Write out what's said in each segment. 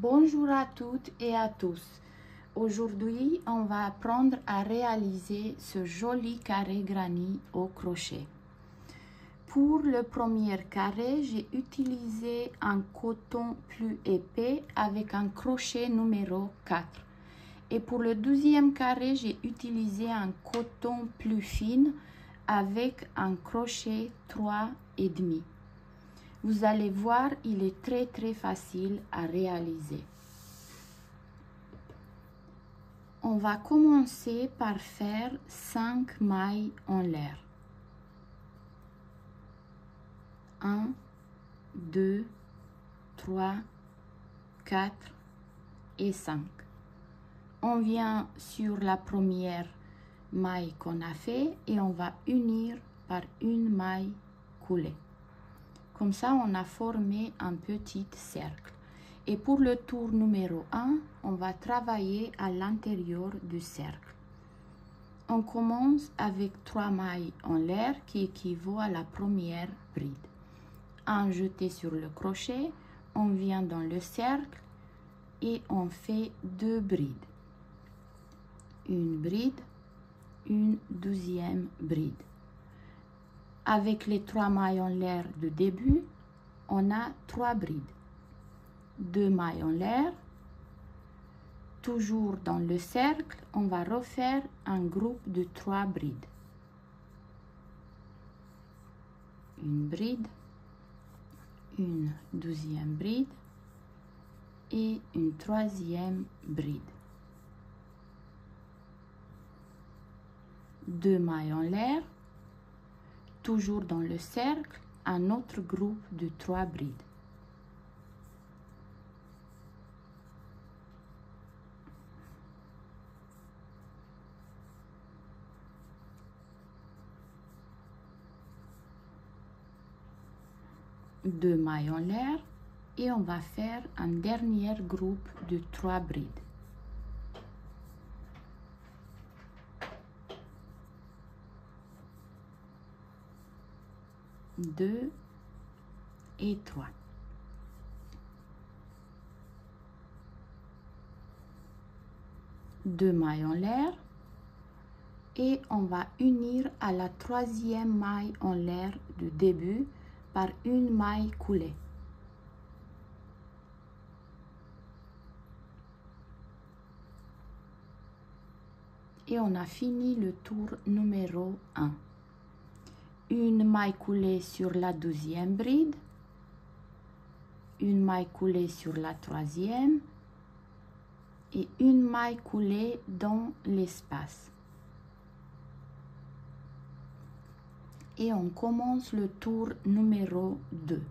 Bonjour à toutes et à tous. Aujourd'hui, on va apprendre à réaliser ce joli carré granit au crochet. Pour le premier carré, j'ai utilisé un coton plus épais avec un crochet numéro 4. Et pour le deuxième carré, j'ai utilisé un coton plus fin avec un crochet 3,5. Vous allez voir, il est très facile à réaliser. On va commencer par faire 5 mailles en l'air. 1, 2, 3, 4 et 5. On vient sur la première maille qu'on a fait et on va unir par une maille coulée. Comme ça, on a formé un petit cercle. Et pour le tour numéro 1, on va travailler à l'intérieur du cercle. On commence avec 3 mailles en l'air qui équivaut à la première bride. Un jeté sur le crochet, on vient dans le cercle et on fait 2 brides. Une bride, une deuxième bride. Avec les 3 mailles en l'air de début, on a 3 brides. 2 mailles en l'air. Toujours dans le cercle, on va refaire un groupe de 3 brides. Une bride, une deuxième bride et une troisième bride. 2 mailles en l'air. Toujours dans le cercle, un autre groupe de 3 brides. Deux mailles en l'air et on va faire un dernier groupe de 3 brides. Deux et 3. Deux mailles en l'air et on va unir à la troisième maille en l'air du début par une maille coulée. Et on a fini le tour numéro 1. Une maille coulée sur la deuxième bride, une maille coulée sur la troisième et une maille coulée dans l'espace. Et on commence le tour numéro 2.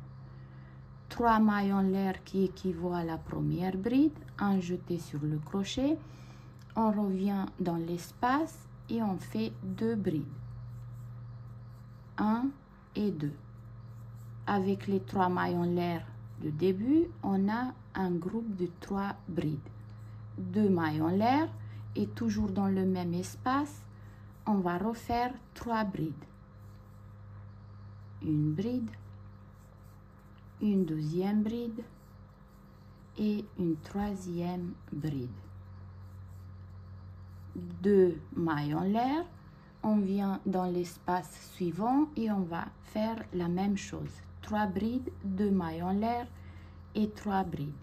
3 mailles en l'air qui équivaut à la première bride, un jeté sur le crochet. On revient dans l'espace et on fait 2 brides. 1 et 2. Avec les 3 mailles en l'air de début, on a un groupe de 3 brides. 2 mailles en l'air et toujours dans le même espace, on va refaire 3 brides. Une bride, une deuxième bride et une troisième bride. 2 mailles en l'air, on vient dans l'espace suivant et on va faire la même chose. 3 brides, 2 mailles en l'air et 3 brides.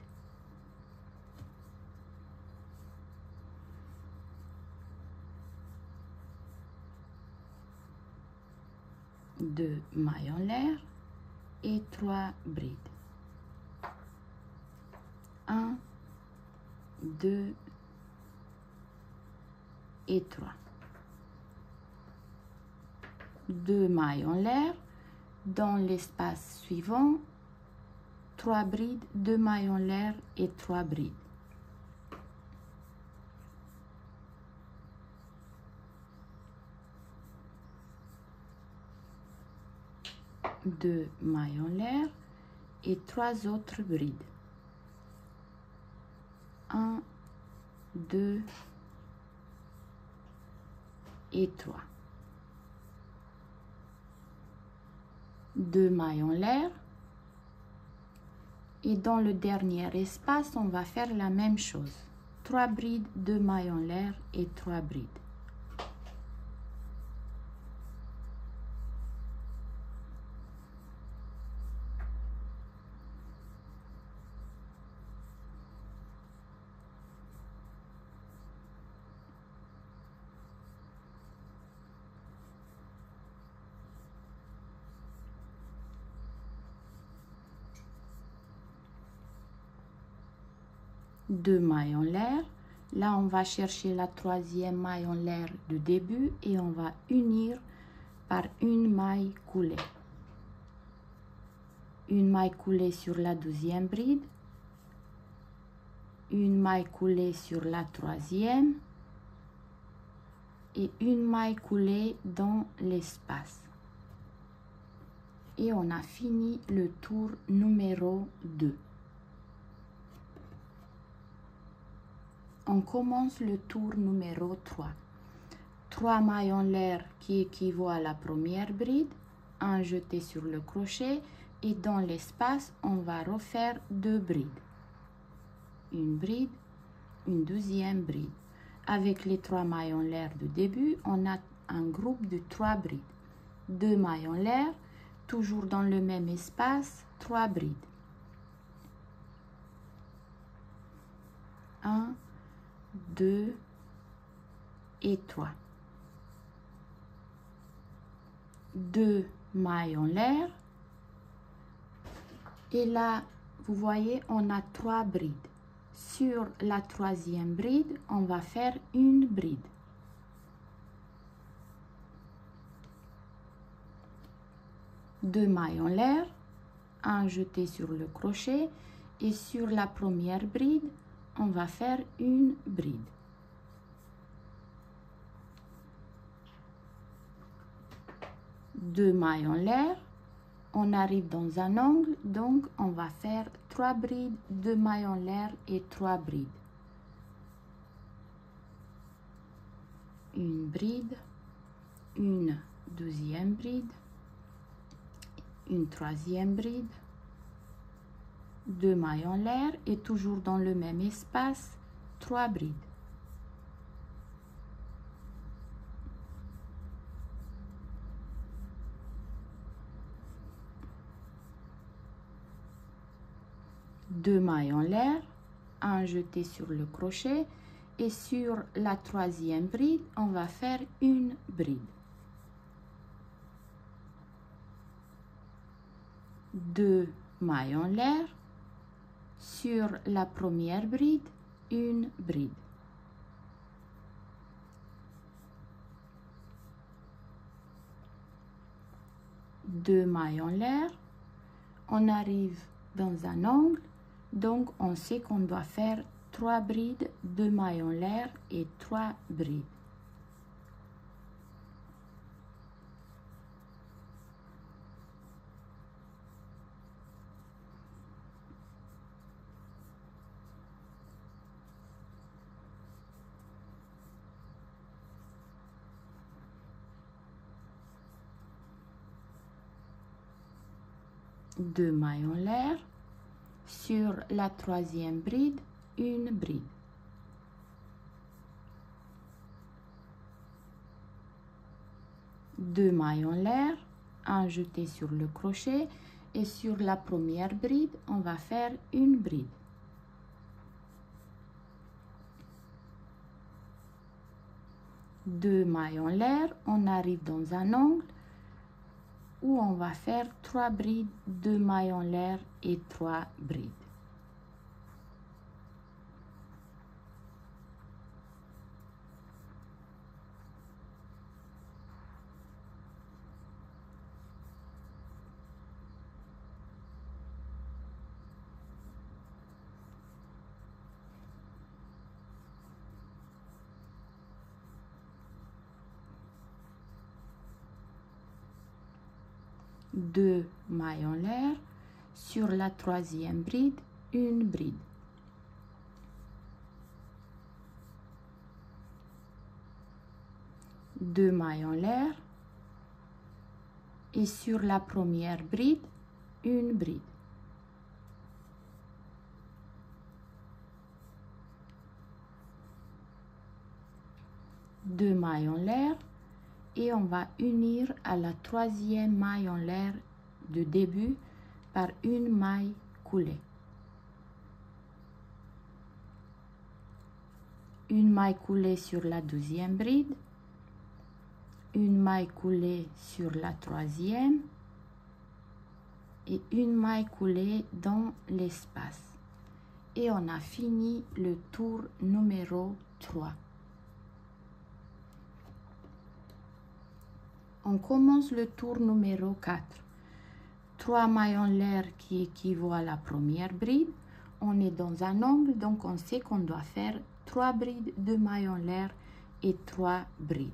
Deux mailles en l'air et 3 brides. 1, 2 et 3. 2 mailles en l'air. Dans l'espace suivant, 3 brides, 2 mailles en l'air et 3 brides. Deux mailles en l'air et 3 autres brides. 1, 2 et 3. 2 mailles en l'air Et dans le dernier espace, on va faire la même chose. 3 brides, 2 mailles en l'air et 3 brides. Deux mailles en l'air. Là, on va chercher la troisième maille en l'air du début et on va unir par une maille coulée. Une maille coulée sur la deuxième bride, une maille coulée sur la troisième et une maille coulée dans l'espace. Et on a fini le tour numéro 2. On commence le tour numéro 3. 3 mailles en l'air qui équivaut à la première bride, un jeté sur le crochet et dans l'espace, on va refaire 2 brides. Une bride, une deuxième bride. Avec les 3 mailles en l'air du début, on a un groupe de 3 brides. 2 mailles en l'air, toujours dans le même espace, 3 brides. 1, 2 et 3. 2 mailles en l'air. Et là, vous voyez, on a 3 brides. Sur la troisième bride, on va faire une bride. Deux mailles en l'air, un jeté sur le crochet et sur la première bride, on va faire une bride. Deux mailles en l'air, on arrive dans un angle, donc on va faire 3 brides, 2 mailles en l'air et 3 brides. Une bride, une deuxième bride, une troisième bride, 2 mailles en l'air et toujours dans le même espace, 3 brides. Deux mailles en l'air, un jeté sur le crochet et sur la troisième bride, on va faire une bride. Deux mailles en l'air, sur la première bride, une bride. Deux mailles en l'air, on arrive dans un angle, donc on sait qu'on doit faire 3 brides, 2 mailles en l'air et 3 brides. Deux mailles en l'air, sur la troisième bride, une bride. Deux mailles en l'air, un jeté sur le crochet et sur la première bride, on va faire une bride. Deux mailles en l'air, on arrive dans un angle où on va faire 3 brides, 2 mailles en l'air et 3 brides. Deux mailles en l'air, sur la troisième bride, une bride. Deux mailles en l'air et sur la première bride, une bride. 2 mailles en l'air et on va unir à la troisième maille en l'air de début par une maille coulée. Une maille coulée sur la deuxième bride, une maille coulée sur la troisième et une maille coulée dans l'espace. Et on a fini le tour numéro 3. On commence le tour numéro 4. 3 mailles en l'air qui équivaut à la première bride. On est dans un angle, donc on sait qu'on doit faire 3 brides de mailles en l'air et 3 brides.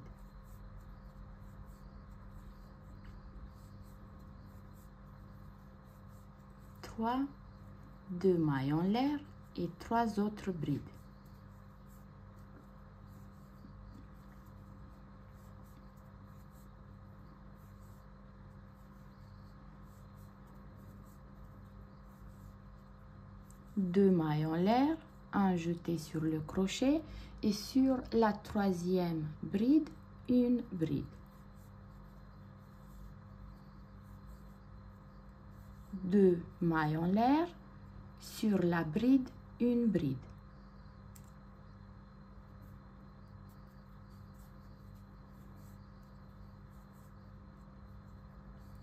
Deux mailles en l'air et 3 autres brides. Deux mailles en l'air, un jeté sur le crochet et sur la troisième bride, une bride. Deux mailles en l'air, sur la bride, une bride.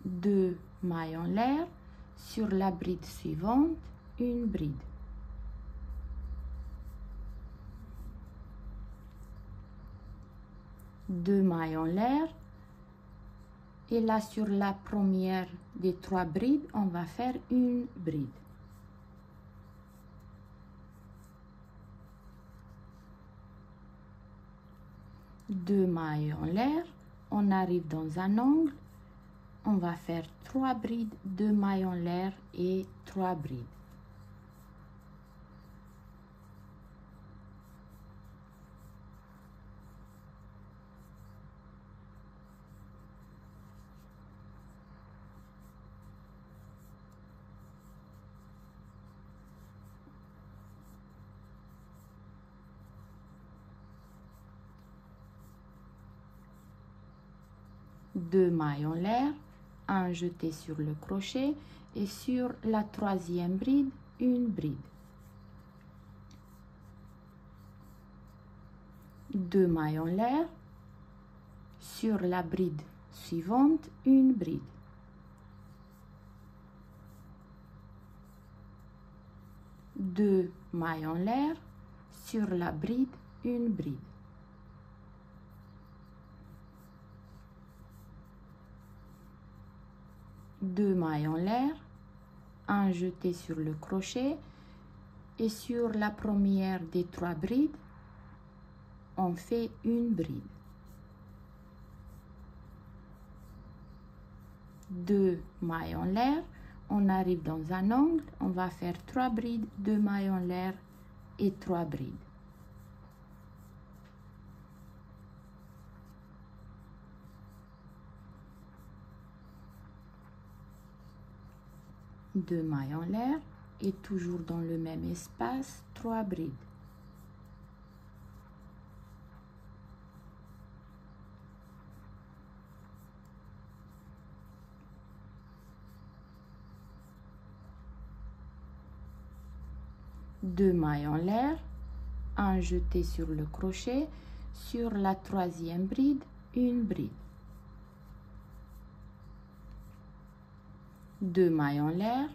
Deux mailles en l'air, sur la bride suivante, une bride. Deux mailles en l'air et là sur la première des 3 brides on va faire une bride. Deux mailles en l'air, on arrive dans un angle, on va faire 3 brides, 2 mailles en l'air et 3 brides. Deux mailles en l'air, un jeté sur le crochet et sur la troisième bride, une bride. Deux mailles en l'air, sur la bride suivante, une bride. Deux mailles en l'air, sur la bride, une bride. Deux mailles en l'air, un jeté sur le crochet et sur la première des 3 brides, on fait une bride. Deux mailles en l'air, on arrive dans un angle, on va faire 3 brides, 2 mailles en l'air et 3 brides. Deux mailles en l'air et toujours dans le même espace, 3 brides. Deux mailles en l'air, un jeté sur le crochet, sur la troisième bride, une bride. Deux mailles en l'air,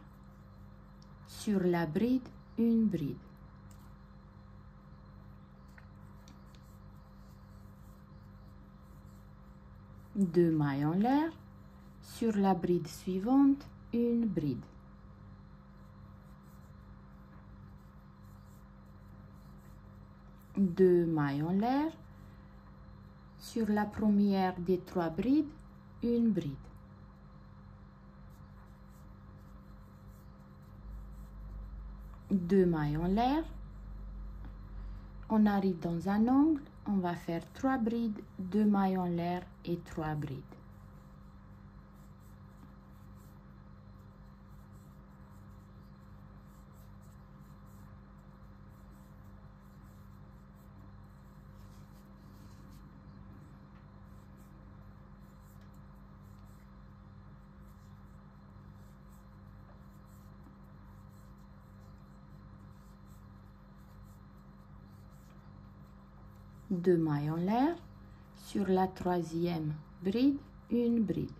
sur la bride, une bride. Deux mailles en l'air, sur la bride suivante, une bride. Deux mailles en l'air, sur la première des 3 brides, une bride. Deux mailles en l'air, on arrive dans un angle, on va faire 3 brides, 2 mailles en l'air et 3 brides. 2 mailles en l'air, sur la troisième bride, une bride.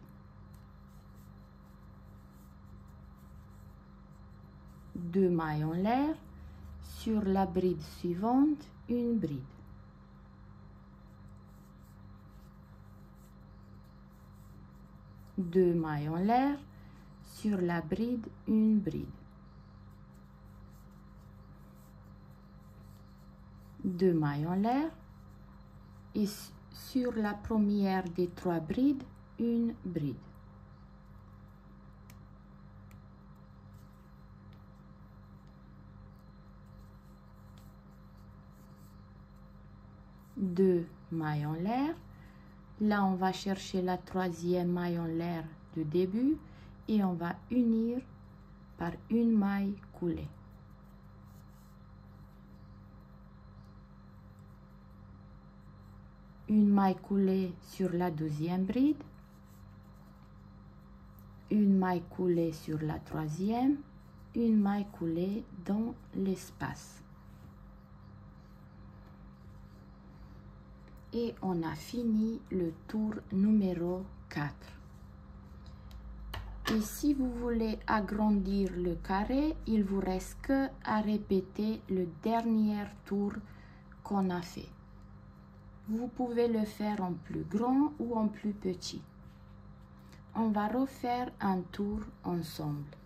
Deux mailles en l'air, sur la bride suivante, une bride. Deux mailles en l'air, sur la bride, une bride. Deux mailles en l'air et sur la première des trois brides, une bride. Deux mailles en l'air. Là, on va chercher la troisième maille en l'air du début et on va unir par une maille coulée. Une maille coulée sur la deuxième bride, une maille coulée sur la troisième, une maille coulée dans l'espace. Et on a fini le tour numéro 4. Et si vous voulez agrandir le carré, il vous reste que à répéter le dernier tour qu'on a fait. Vous pouvez le faire en plus grand ou en plus petit. On va refaire un tour ensemble.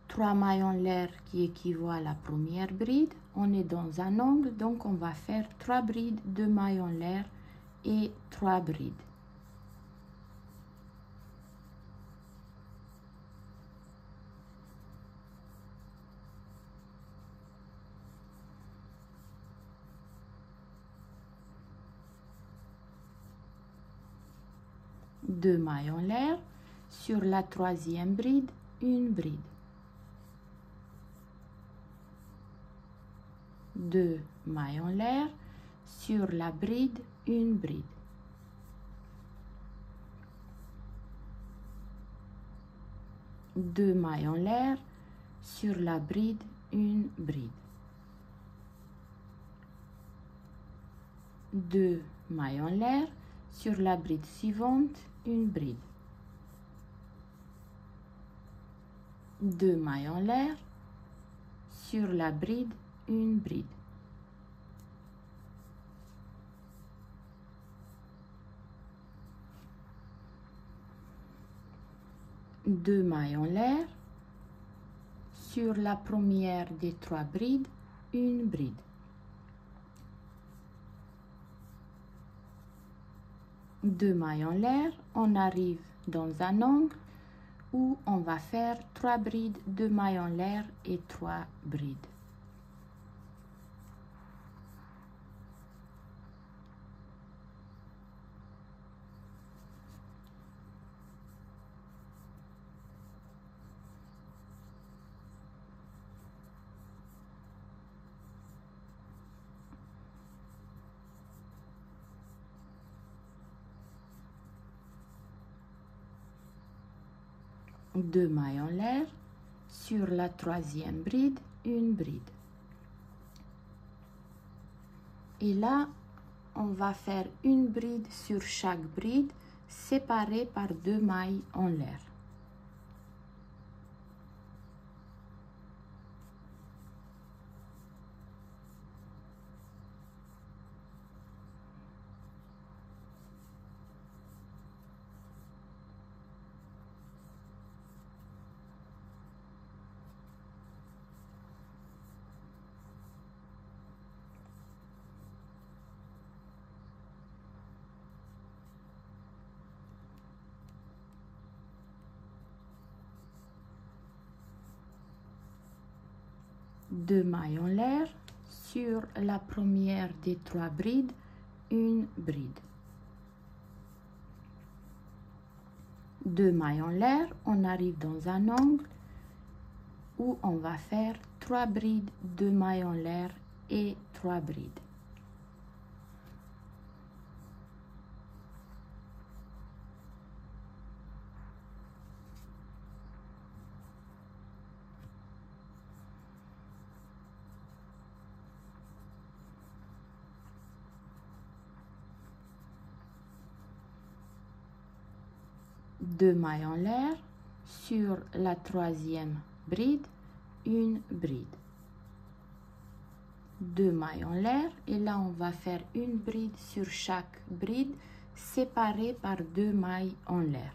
3 mailles en l'air qui équivaut à la première bride. On est dans un angle, donc on va faire 3 brides, 2 mailles en l'air et 3 brides. Deux mailles en l'air, sur la troisième bride, une bride. Deux mailles en l'air, sur la bride, une bride. Deux mailles en l'air, sur la bride, une bride. Deux mailles en l'air, sur la bride suivante, une bride. Deux mailles en l'air, sur la bride, une bride. Deux mailles en l'air, sur la première des trois brides, une bride. Deux mailles en l'air, on arrive dans un angle où on va faire 3 brides, 2 mailles en l'air et 3 brides. Deux mailles en l'air, sur la troisième bride, une bride. Et là, on va faire une bride sur chaque bride, séparée par 2 mailles en l'air. Deux mailles en l'air, sur la première des 3 brides, une bride. Deux mailles en l'air, on arrive dans un angle où on va faire 3 brides, 2 mailles en l'air et 3 brides. 2 mailles en l'air, sur la troisième bride, une bride. 2 mailles en l'air et là on va faire une bride sur chaque bride séparée par 2 mailles en l'air.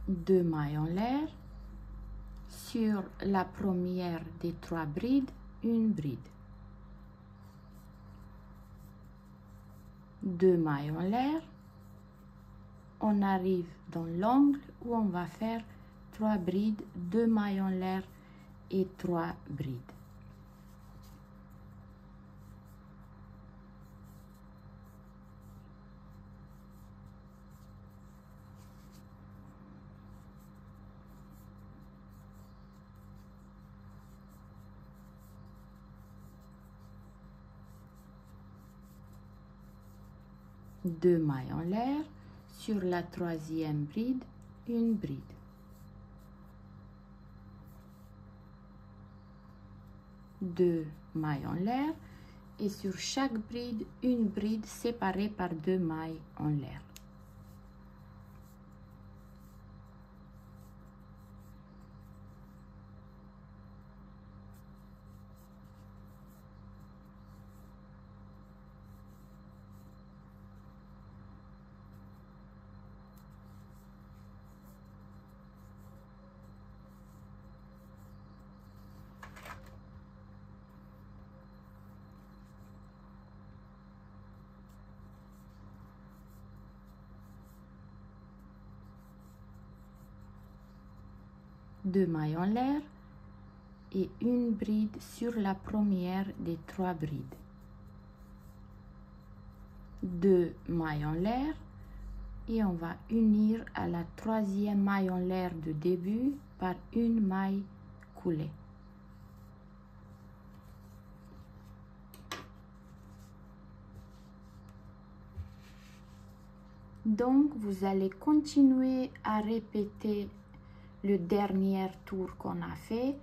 Deux mailles en l'air, sur la première des 3 brides, une bride. 2 mailles en l'air, on arrive dans l'angle où on va faire 3 brides, 2 mailles en l'air et 3 brides. Deux mailles en l'air, sur la troisième bride, une bride. Deux mailles en l'air et sur chaque bride, une bride séparée par 2 mailles en l'air. Deux mailles en l'air et une bride sur la première des 3 brides. 2 mailles en l'air et on va unir à la troisième maille en l'air de début par une maille coulée. Donc vous allez continuer à répéter le dernier tour qu'on a fait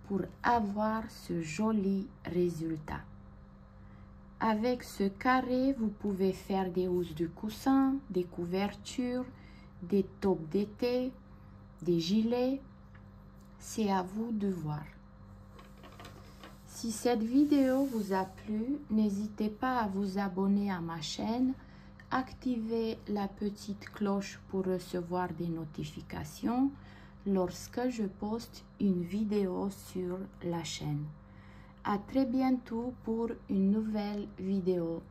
pour avoir ce joli résultat. Avec ce carré, vous pouvez faire des housses de coussin, des couvertures, des tops d'été, des gilets. C'est à vous de voir. Si cette vidéo vous a plu, n'hésitez pas à vous abonner à ma chaîne, activer la petite cloche pour recevoir des notifications lorsque je poste une vidéo sur la chaîne. À très bientôt pour une nouvelle vidéo.